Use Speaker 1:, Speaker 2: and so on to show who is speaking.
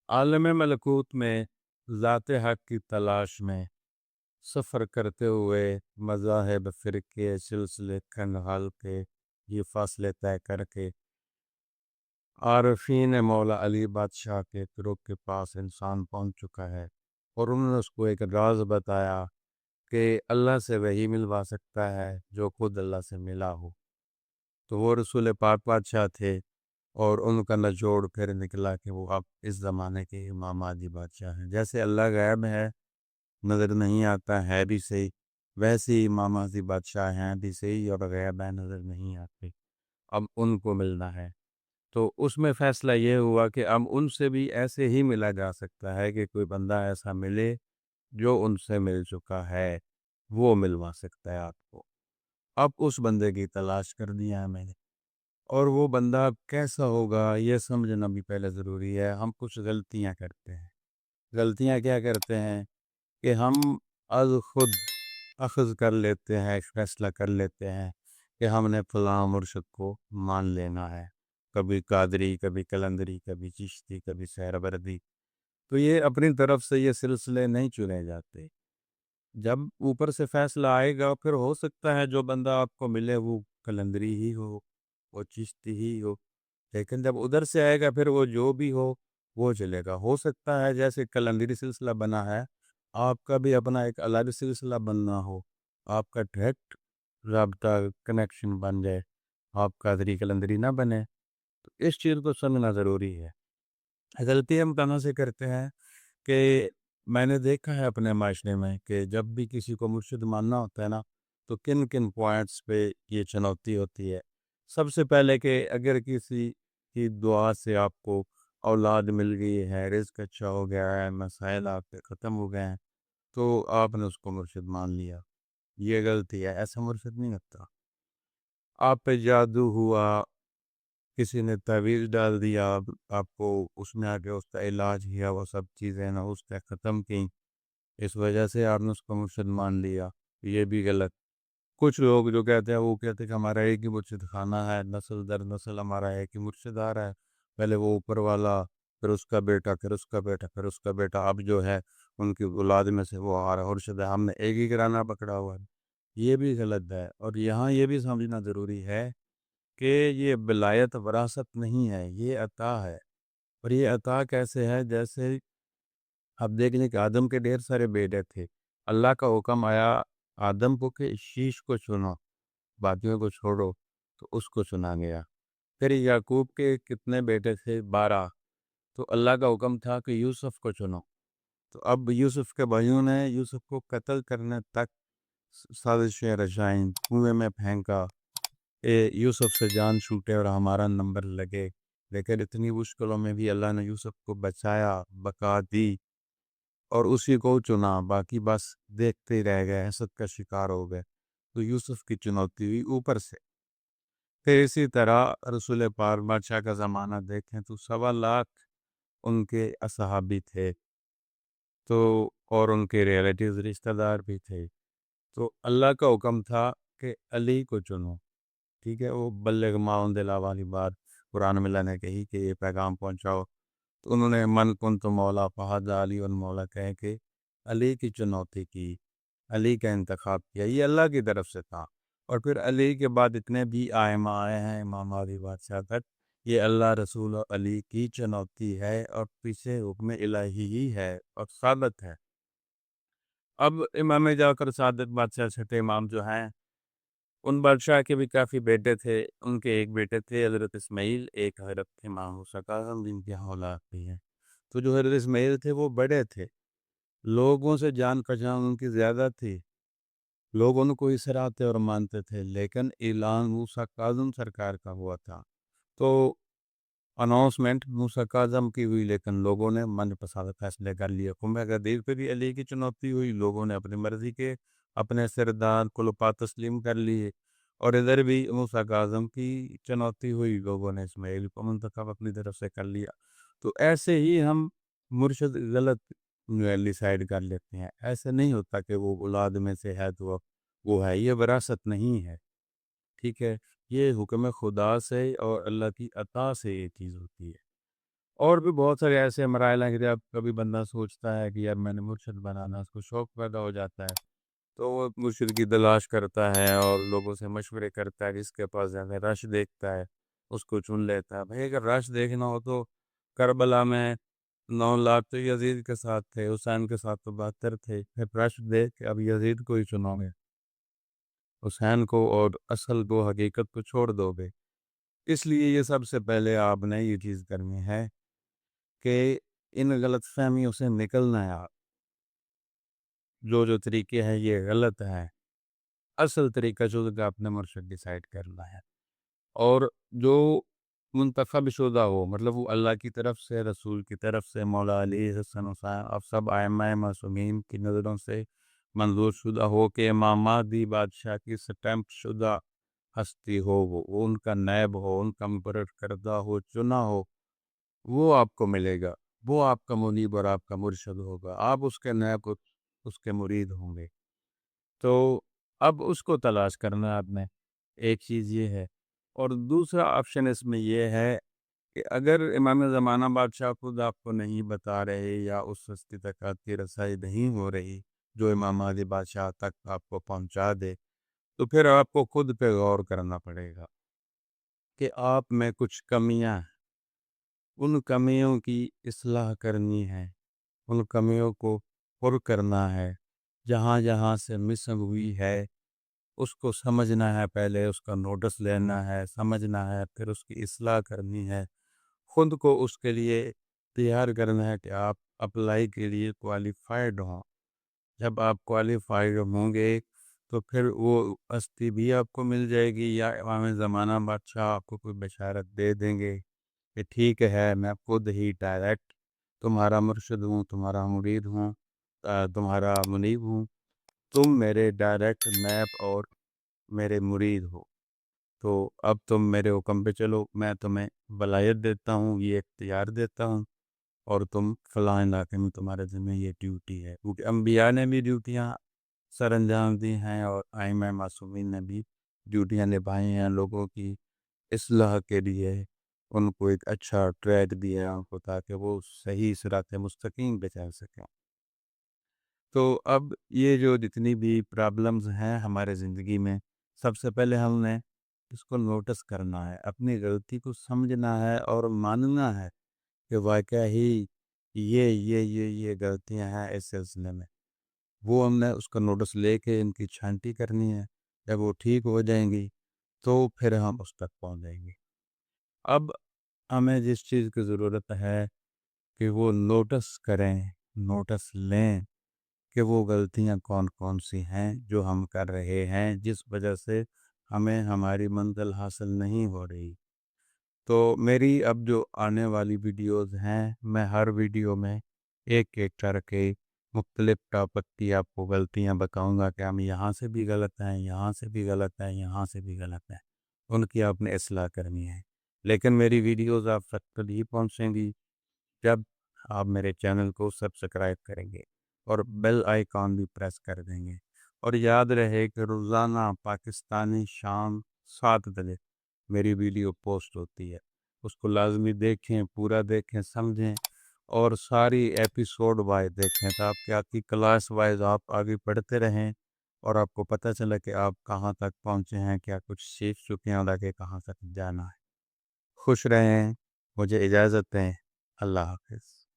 Speaker 1: عالم ملکوت میں ذات حق کی تلاش میں سفر کرتے ہوئے مذاہب، فرقے، سلسلے، کھنڈ کے یہ فاصلے طے کر کے عارفین مولا علی بادشاہ کے ترک کے پاس انسان پہنچ چکا ہے، اور انہوں نے اس کو ایک راز بتایا کہ اللہ سے وہی ملوا سکتا ہے جو خود اللہ سے ملا ہو۔ تو وہ رسول پاک بادشاہ تھے، اور ان کا نچوڑ پھر نکلا کہ وہ اب اس زمانے کے امام مہدی بادشاہ ہیں۔ جیسے اللہ غیب ہے، نظر نہیں آتا ہے بھی صحیح، ویسے ہی امام مہدی بادشاہ ہیں بھی صحیح اور غیب ہے، نظر نہیں آتے، اب ان کو ملنا ہے۔ تو اس میں فیصلہ یہ ہوا کہ اب ان سے بھی ایسے ہی ملا جا سکتا ہے کہ کوئی بندہ ایسا ملے جو ان سے مل چکا ہے، وہ ملوا سکتا ہے آپ کو۔ اب اس بندے کی تلاش کر دیا ہے میں نے، اور وہ بندہ کیسا ہوگا یہ سمجھنا بھی پہلے ضروری ہے۔ ہم کچھ غلطیاں کرتے ہیں۔ غلطیاں کیا کرتے ہیں کہ ہم از خود اخذ کر لیتے ہیں، فیصلہ کر لیتے ہیں کہ ہم نے فلاں مرشد کو مان لینا ہے، کبھی قادری، کبھی کلندری، کبھی چشتی، کبھی سہروردی۔ تو یہ اپنی طرف سے یہ سلسلے نہیں چنے جاتے۔ جب اوپر سے فیصلہ آئے گا پھر ہو سکتا ہے جو بندہ آپ کو ملے وہ کلندری ہی ہو، وہ چشتی ہی ہو، لیکن جب ادھر سے آئے گا پھر وہ جو بھی ہو وہ چلے گا۔ ہو سکتا ہے جیسے کلندری سلسلہ بنا ہے، آپ کا بھی اپنا ایک الگ سلسلہ بننا ہو، آپ کا ڈائریکٹ رابطہ کنیکشن بن جائے، آپ قادری کلندری نہ بنے۔ تو اس چیز کو سمجھنا ضروری ہے۔ غلطی ہم کہاں سے کرتے ہیں کہ میں نے دیکھا ہے اپنے معاشرے میں کہ جب بھی کسی کو مرشد ماننا ہوتا ہے نا، تو کن کن پوائنٹس پہ یہ چنوتی ہوتی ہے۔ سب سے پہلے کہ اگر کسی کی دعا سے آپ کو اولاد مل گئی ہے، رزق اچھا ہو گیا ہے، مسائل آپ کے ختم ہو گئے ہیں، تو آپ نے اس کو مرشد مان لیا، یہ غلطی ہے۔ ایسا مرشد نہیں ہوتا۔ آپ پہ جادو ہوا، کسی نے تعویذ ڈال دیا، آپ کو اس میں آ کے اس کا علاج کیا، وہ سب چیزیں نا اس نے ختم کی، اس وجہ سے آپ نے اس کو مرشد مان لیا، یہ بھی غلط۔ کچھ لوگ جو کہتے ہیں وہ کہتے ہیں کہ ہمارا ایک ہی مرشد خانہ ہے، نسل در نسل ہمارا ایک ہی مرشد آ رہا ہے، پہلے وہ اوپر والا، پھر اس کا بیٹا، پھر اس کا بیٹا، پھر اس کا بیٹا، اب جو ہے ان کی اولاد میں سے وہ آ رہا ہے مرشد ہے، ہم نے ایک ہی گھرانہ پکڑا ہوا ہے۔ یہ بھی غلط ہے۔ اور یہاں یہ بھی سمجھنا ضروری ہے کہ یہ ولایت وراثت نہیں ہے، یہ عطا ہے۔ اور یہ عطا کیسے ہے؟ جیسے اب دیکھ لیں کہ آدم کے ڈھیر سارے بیٹے تھے، اللہ کا حکم آیا آدم کو کہ شیش کو چنو، باقیوں کو چھوڑو، تو اس کو چنا گیا۔ پھر یعقوب کے کتنے بیٹے تھے؟ 12۔ تو اللہ کا حکم تھا کہ یوسف کو چنو، تو اب یوسف کے بھائیوں نے یوسف کو قتل کرنے تک سازشیں رچائیں، کنویں میں پھینکا کہ یوسف سے جان چھوٹے اور ہمارا نمبر لگے، لیکن اتنی مشکلوں میں بھی اللہ نے یوسف کو بچایا، بقا دی، اور اسی کو چنا، باقی بس دیکھتے ہی رہ گئے، حسد کا شکار ہو گئے۔ تو یوسف کی چنوتی ہوئی اوپر سے۔ پھر اسی طرح رسول پاک بادشاہ کا زمانہ دیکھیں تو 1.25 لاکھ ان کے اصحابی تھے، تو اور ان کے ریلیٹیوز رشتہ دار بھی تھے۔ تو اللہ کا حکم تھا کہ علی کو چنو، ٹھیک ہے، وہ بلغ ما انزل والی بات قرآن میں اللہ نے کہی کہ یہ پیغام پہنچاؤ۔ تو انہوں نے من کن تو مولا فہد علی اور مولا کہہ کے علی کی چنوتی کی، علی کا انتخاب کیا، یہ اللہ کی طرف سے تھا۔ اور پھر علی کے بعد اتنے بھی آئمہ آئے ہیں امام علی بادشاہ تک، یہ اللہ رسول و علی کی چنوتی ہے، اور پیچھے حکم الہی ہی ہے اور ثابت ہے۔ اب امام جعفر صادق بادشاہ چھٹے امام جو ہیں، ان بادشاہ کے بھی کافی بیٹے تھے۔ ان کے ایک بیٹے تھے حضرت اسماعیل، ایک حضرت امام موسیٰ کاظم، جن کی اولاد بھی ہیں۔ تو جو حضرت اسماعیل تھے وہ بڑے تھے، لوگوں سے جان پہچان ان کی زیادہ تھی، لوگ ان کو اسراتے اور مانتے تھے، لیکن اعلان موسیٰ کاظم سرکار کا ہوا تھا، تو اناؤنسمنٹ موسیٰ کاظم کی ہوئی، لیکن لوگوں نے من پسند فیصلے کر لیے۔ قمہ غدیر پہ بھی علی کی چنوتی ہوئی، لوگوں نے اپنی مرضی کے اپنے سردار کلپا تسلیم کر لیے، اور ادھر بھی موسیٰ کاظم کی چنوتی ہوئی، لوگوں نے اسماعیل کو منتخب اپنی طرف سے کر لیا۔ تو ایسے ہی ہم مرشد غلط ڈیسائیڈ کر لیتے ہیں، ایسے نہیں ہوتا کہ وہ اولاد میں سے ہے تو وہ ہے، یہ وراثت نہیں ہے، ٹھیک ہے، یہ حکم خدا سے اور اللہ کی عطا سے یہ چیز ہوتی ہے۔ اور بھی بہت سارے ایسے مراحل ہیں کہ جب کبھی بندہ سوچتا ہے کہ یار میں نے مرشد بنانا، اس کو شوق پیدا ہو جاتا ہے، تو وہ مرشد کی تلاش کرتا ہے اور لوگوں سے مشورے کرتا ہے، جس کے پاس زیادہ رش دیکھتا ہے اس کو چن لیتا ہے۔ بھائی اگر رش دیکھنا ہو تو کربلا میں 9 لاکھ تو یزید کے ساتھ تھے، حسین کے ساتھ تو 72 تھے، پھر رش دیکھ کے اب یزید کو ہی چنو گے، حسین کو اور اصل کو، حقیقت کو چھوڑ دو گے؟ اس لیے یہ سب سے پہلے آپ نے یہ چیز کرنی ہے کہ ان غلط فہمیوں سے نکلنا ہے۔ آپ جو طریقے ہیں یہ غلط ہیں، اصل طریقہ جو کہ اپنے مرشد ڈیسائیڈ کرنا ہے، اور جو منتخب شدہ ہو، مطلب وہ اللہ کی طرف سے، رسول کی طرف سے، مولا علی حسن حسین اور سب ائمہ معصومین کی نظروں سے منظور شدہ ہو، کہ امام مہدی بادشاہ کی سٹیمپ شدہ ہستی ہو، وہ ان کا نیب ہو، ان کا مقرر کردہ ہو، چنا ہو، وہ آپ کو ملے گا، وہ آپ کا منیب اور آپ کا مرشد ہوگا، آپ اس کے نیب، اس کے مرید ہوں گے۔ تو اب اس کو تلاش کرنا آپ نے، ایک چیز یہ ہے۔ اور دوسرا آپشن اس میں یہ ہے کہ اگر امام زمانہ بادشاہ خود آپ کو نہیں بتا رہے یا اس ہستی تک آپ کی رسائی نہیں ہو رہی جو امام مہدی بادشاہ تک آپ کو پہنچا دے، تو پھر آپ کو خود پہ غور کرنا پڑے گا کہ آپ میں کچھ کمیاں ہیں، ان کمیوں کی اصلاح کرنی ہے، ان کمیوں کو پر کرنا ہے، جہاں جہاں سے مسنگ ہوئی ہے اس کو سمجھنا ہے، پہلے اس کا نوٹس لینا ہے، سمجھنا ہے، پھر اس کی اصلاح کرنی ہے، خود کو اس کے لیے تیار کرنا ہے کہ آپ اپلائی کے لیے کوالیفائڈ ہوں۔ جب آپ کوالیفائڈ ہوں گے تو پھر وہ ہستی بھی آپ کو مل جائے گی، یا امام زمانہ بادشاہ آپ کو کوئی بشارت دے دیں گے کہ ٹھیک ہے میں خود ہی ڈائریکٹ تمہارا مرشد ہوں، تمہارا مرید ہوں، تمہارا منیب ہوں، تم میرے ڈائریکٹ نیب اور میرے مرید ہو، تو اب تم میرے حکم پہ چلو، میں تمہیں ولایت دیتا ہوں، یہ اختیار دیتا ہوں، اور تم فلاں علاقے میں تمہارے ذمہ یہ ڈیوٹی ہے، کیونکہ انبیاء نے بھی ڈیوٹیاں سر انجام دی ہیں اور ائمہ معصومین نے بھی ڈیوٹیاں نبھائی ہیں لوگوں کی اصلاح کے لیے، ان کو ایک اچھا ٹریک دیا ہے ان کو، تاکہ وہ صحیح صراط مستقیم پہ چل سکیں۔ تو اب یہ جو جتنی بھی پرابلمز ہیں ہمارے زندگی میں، سب سے پہلے ہم نے اس کو نوٹس کرنا ہے، اپنی غلطی کو سمجھنا ہے اور ماننا ہے کہ واقعہ ہی یہ غلطیاں ہیں اس سلسلے میں، وہ ہم نے اس کا نوٹس لے کے ان کی چھانٹی کرنی ہے۔ جب وہ ٹھیک ہو جائیں گی تو پھر ہم اس تک پہنچ جائیں گے۔ اب ہمیں جس چیز کی ضرورت ہے کہ وہ نوٹس کریں، نوٹس لیں کہ وہ غلطیاں کون کون سی ہیں جو ہم کر رہے ہیں، جس وجہ سے ہمیں ہماری منزل حاصل نہیں ہو رہی۔ تو میری اب جو آنے والی ویڈیوز ہیں، میں ہر ویڈیو میں ایک ایک کر کے مختلف ٹاپک کی آپ کو غلطیاں بتاؤں گا کہ ہم یہاں سے بھی غلط ہیں، یہاں سے بھی غلط ہیں، یہاں سے بھی غلط ہیں، ان کی آپ نے اصلاح کرنی ہے۔ لیکن میری ویڈیوز آپ تک تبھی پہنچیں گی جب آپ میرے چینل کو سبسکرائب کریں گے اور بیل آئیکن بھی پریس کر دیں گے، اور یاد رہے کہ روزانہ پاکستانی شام 7 بجے میری ویڈیو پوسٹ ہوتی ہے، اس کو لازمی دیکھیں، پورا دیکھیں، سمجھیں، اور ساری ایپیسوڈ وائز دیکھیں تاکہ آپ کی کلاس وائز آپ آگے پڑھتے رہیں اور آپ کو پتہ چلے کہ آپ کہاں تک پہنچے ہیں، کیا کچھ سیکھ چکے ہیں اور آگے کہاں تک جانا ہے۔ خوش رہیں، مجھے اجازت دیں، اللہ حافظ۔